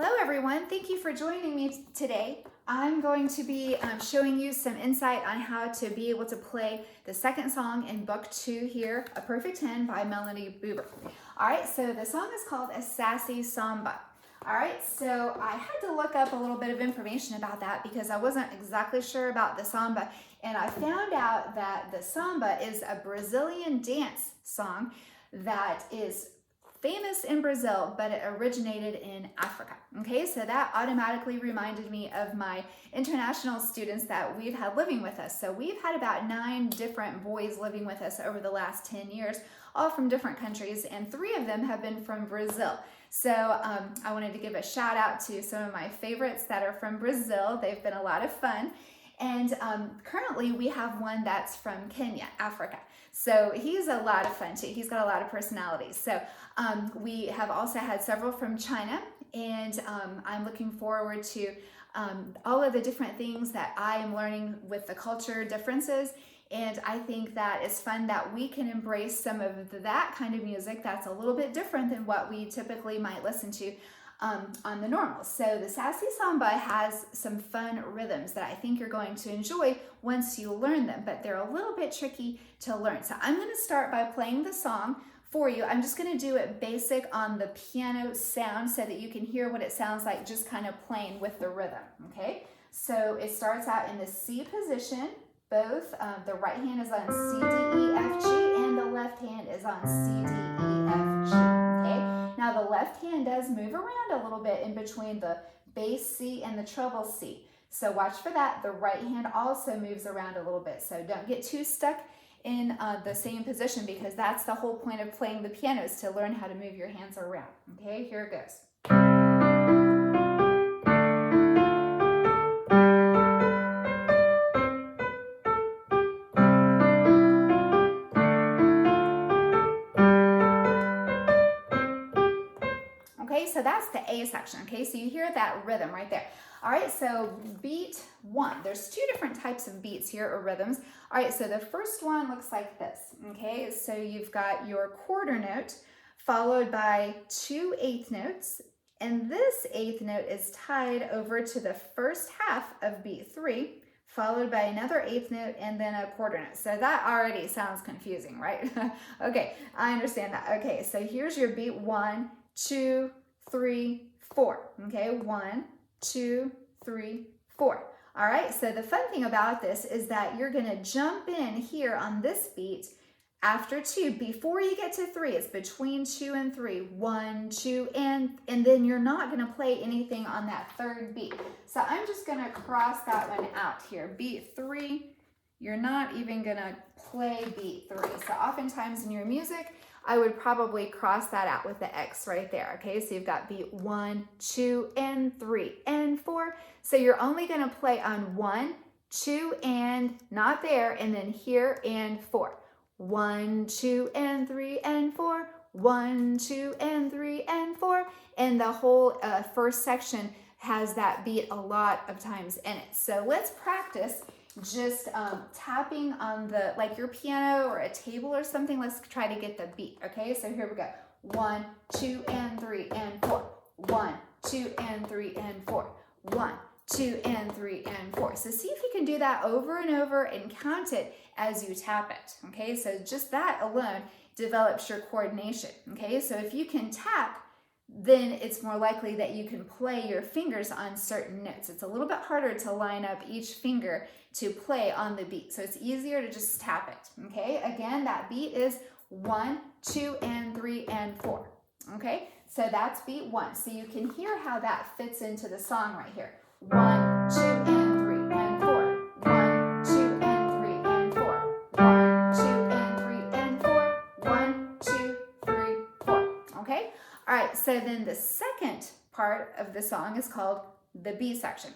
Hello everyone, thank you for joining me today. I'm going to be showing you some insight on how to be able to play the second song in book 2 here, A Perfect 10 by Melanie Buber. Alright, so the song is called A Sassy Samba. Alright, so I had to look up a little bit of information about that because I wasn't exactly sure about the samba, and I found out that the samba is a Brazilian dance song that is famous in Brazil, but it originated in Africa. Okay, so that automatically reminded me of my international students that we've had living with us. So we've had about 9 different boys living with us over the last 10 years, all from different countries, and 3 of them have been from Brazil. So I wanted to give a shout out to some of my favorites that are from Brazil. They've been a lot of fun. And currently we have one that's from Kenya, Africa. So he's a lot of fun too. He's got a lot of personalities. So we have also had several from China, and I'm looking forward to all of the different things that I am learning with the culture differences. And I think that it's fun that we can embrace some of that kind of music that's a little bit different than what we typically might listen to on the normal. So the Sassy Samba has some fun rhythms that I think you're going to enjoy once you learn them, but they're a little bit tricky to learn. So I'm going to start by playing the song for you. I'm just going to do it basic on the piano sound so that you can hear what it sounds like just kind of playing with the rhythm, okay? So it starts out in the C position. Both, the right hand is on C, D, E, F, G, and the left hand is on C, D, E, F, G, okay? Now the left hand does move around a little bit in between the bass C and the treble C. So watch for that. The right hand also moves around a little bit. So don't get too stuck in the same position, because that's the whole point of playing the piano, is to learn how to move your hands around. Okay, here it goes. Okay, so that's the A section. Okay, so you hear that rhythm right there. All right, so beat 1. There's 2 different types of beats here, or rhythms. All right, so the first one looks like this. Okay, so you've got your quarter note followed by 2 eighth notes, and this eighth note is tied over to the first half of beat 3, followed by another eighth note and then a quarter note. So that already sounds confusing, right? Okay, I understand that. Okay, so here's your beat 1, 2, 3, 4. Okay, 1, 2, 3, 4. All right, so the fun thing about this is that you're going to jump in here on this beat after 2. Before you get to 3, it's between 2 and 3. 1, 2, and then you're not going to play anything on that third beat. So I'm just going to cross that one out here. Beat 3, you're not even going to play beat 3. So oftentimes in your music, I would probably cross that out with the X right there. Okay, so you've got beat 1, 2, and 3, and 4. So you're only going to play on 1, 2, and not there, and then here and 4. 1, 2, and 3, and 4. 1, 2, and 3, and 4. And the whole first section has that beat a lot of times in it. So let's practice just tapping on the, like your piano or a table or something. Let's try to get the beat. Okay, so here we go. 1, 2, and 3, and 4. 1, 2, and 3, and 4. 1, 2, and 3, and 4. So see if you can do that over and over and count it as you tap it. Okay, so just that alone develops your coordination. Okay, so if you can tap, then it's more likely that you can play your fingers on certain notes. It's a little bit harder to line up each finger to play on the beat. So it's easier to just tap it. Okay, again, that beat is 1, 2, and 3, and 4. Okay, so that's beat 1. So you can hear how that fits into the song right here. 1, 2, and 3, and 4. 1, 2, and 3, and 4. 1, 2, and 3, and 4. 1, 2, 3, 4. Okay? All right, so then the second part of the song is called the B section.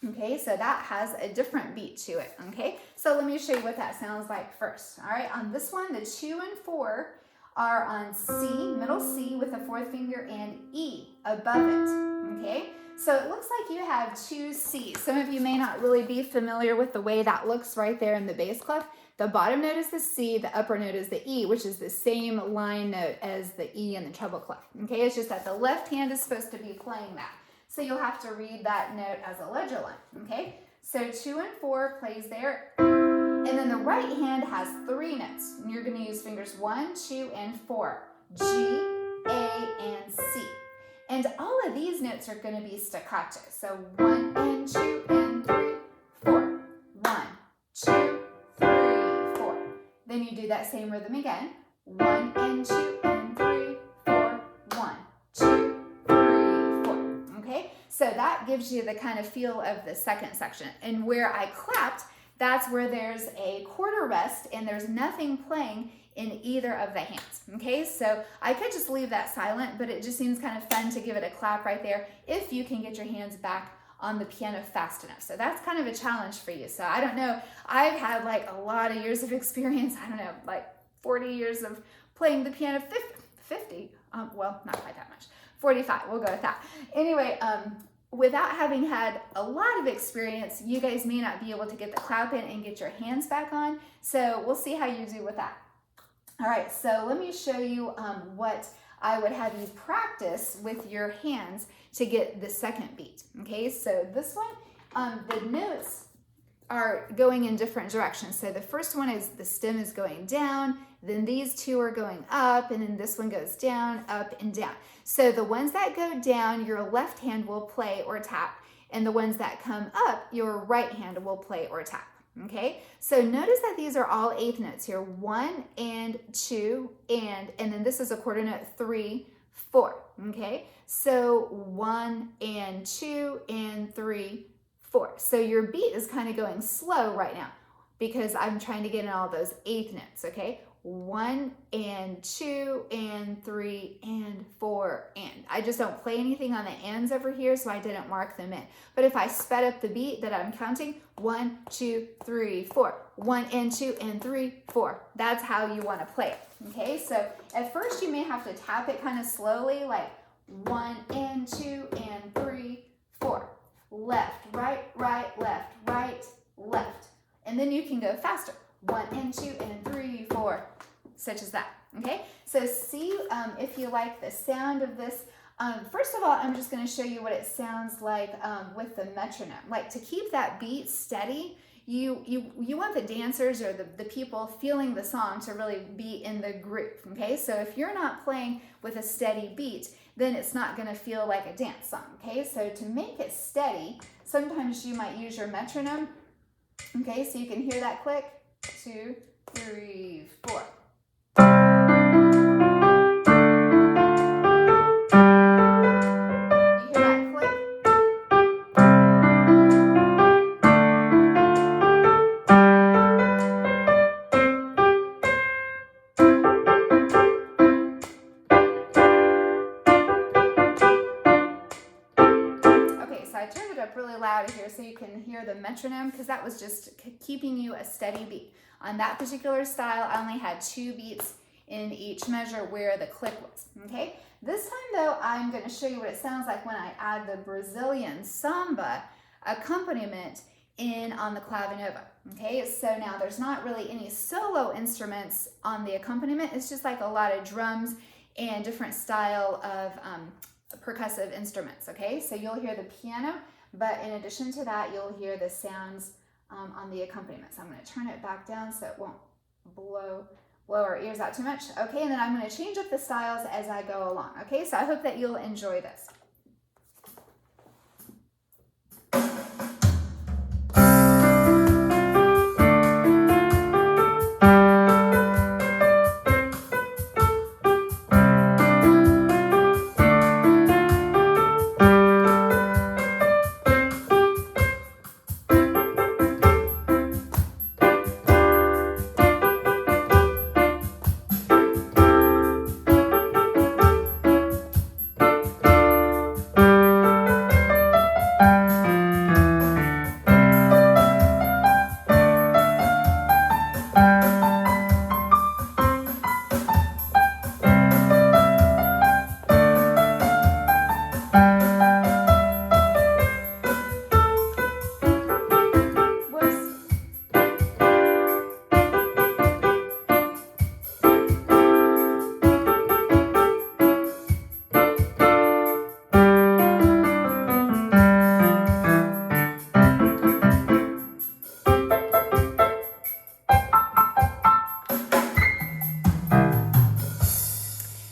Okay, so that has a different beat to it. Okay, so let me show you what that sounds like first. All right, on this one, the 2 and 4 are on C, middle C with the 4th finger, and E above it. Okay, So it looks like you have two C's. Some of you may not really be familiar with the way that looks right there in the bass clef. The bottom note is the C, the upper note is the E, which is the same line note as the E in the treble clef. Okay, it's just that the left hand is supposed to be playing that. So you'll have to read that note as a ledger line. Okay, so 2 and 4 plays there. And then the right hand has 3 notes. And you're going to use fingers 1, 2, and 4. G, A, and C. And all of these notes are going to be staccato. So 1 and 2 and 3, 4. 1, 2, 3, 4. Then you do that same rhythm again. 1 and 2 and 3, 4. 1, 2, 3, 4. Okay? So that gives you the kind of feel of the second section. And where I clapped, that's where there's a quarter rest and there's nothing playing in either of the hands. Okay, so I could just leave that silent, but it just seems kind of fun to give it a clap right there if you can get your hands back on the piano fast enough. So that's kind of a challenge for you. So I don't know, I've had like a lot of years of experience. I don't know, like 40 years of playing the piano, 50, well, not quite that much, 45, we'll go with that. Anyway, without having had a lot of experience, you guys may not be able to get the clap in and get your hands back on. So we'll see how you do with that. All right, so let me show you what I would have you practice with your hands to get the second beat. Okay, so this one, the notes are going in different directions. So the first one is the stem is going down, then these two are going up, and then this one goes down, up, and down. So the ones that go down, your left hand will play or tap, and the ones that come up, your right hand will play or tap. Okay, so notice that these are all eighth notes here, 1 and 2 and then this is a quarter note, 3, 4. Okay, so 1 and 2 and 3, 4. So your beat is kind of going slow right now because I'm trying to get in all those eighth notes. Okay, 1 and 2 and 3 and 4 and. I just don't play anything on the ands over here, so I didn't mark them in. But if I sped up the beat that I'm counting, 1, 2, 3, 4. 1 and 2 and 3, 4. That's how you want to play it. Okay, so at first you may have to tap it kind of slowly, like 1 and 2 and 3, 4. Left, right, right, left, right, left. And then you can go faster. 1 and 2 and 3, 4, such as that. Okay, so see if you like the sound of this. First of all, I'm just going to show you what it sounds like with the metronome. Like to keep that beat steady, you want the dancers or the people feeling the song to really be in the groove. Okay, so if you're not playing with a steady beat, then it's not going to feel like a dance song. Okay, so to make it steady, sometimes you might use your metronome. Okay, so you can hear that click. 2, 3, 4. You hear that click? Okay, so I turned it up really loud here so you can hear the metronome because that was just keeping you a steady beat. On that particular style, I only had 2 beats in each measure where the click was. Okay, this time though, I'm going to show you what it sounds like when I add the Brazilian Samba accompaniment in on the clavinova. Okay, so now there's not really any solo instruments on the accompaniment. It's just like a lot of drums and different style of percussive instruments. Okay, so you'll hear the piano, but in addition to that, you'll hear the sounds on the accompaniment. So I'm going to turn it back down so it won't blow our ears out too much. Okay, and then I'm going to change up the styles as I go along. Okay, so I hope that you'll enjoy this.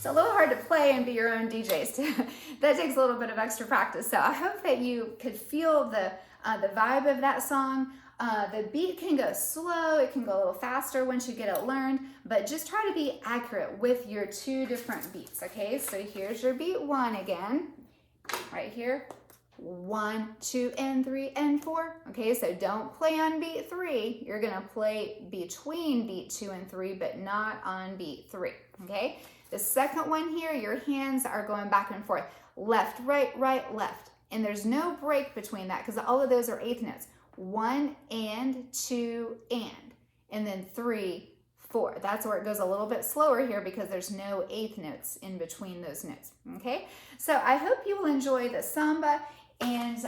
It's a little hard to play and be your own DJs too. That takes a little bit of extra practice. So I hope that you could feel the vibe of that song. The beat can go slow, it can go a little faster once you get it learned, but just try to be accurate with your 2 different beats, okay? So here's your beat 1 again, right here. 1, 2, and 3, and 4. Okay, so don't play on beat 3. You're gonna play between beat 2 and 3, but not on beat 3, okay? The second one here, your hands are going back and forth. Left, right, left. And there's no break between that because all of those are 8th notes. 1 and 2 and then 3, 4. That's where it goes a little bit slower here because there's no 8th notes in between those notes, okay? So I hope you will enjoy the samba, and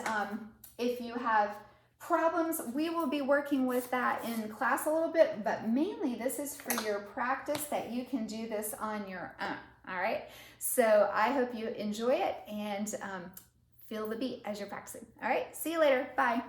if you have problems, we will be working with that in class a little bit, but mainly this is for your practice that you can do this on your own, all right? So I hope you enjoy it and feel the beat as you're practicing. All right, see you later, bye.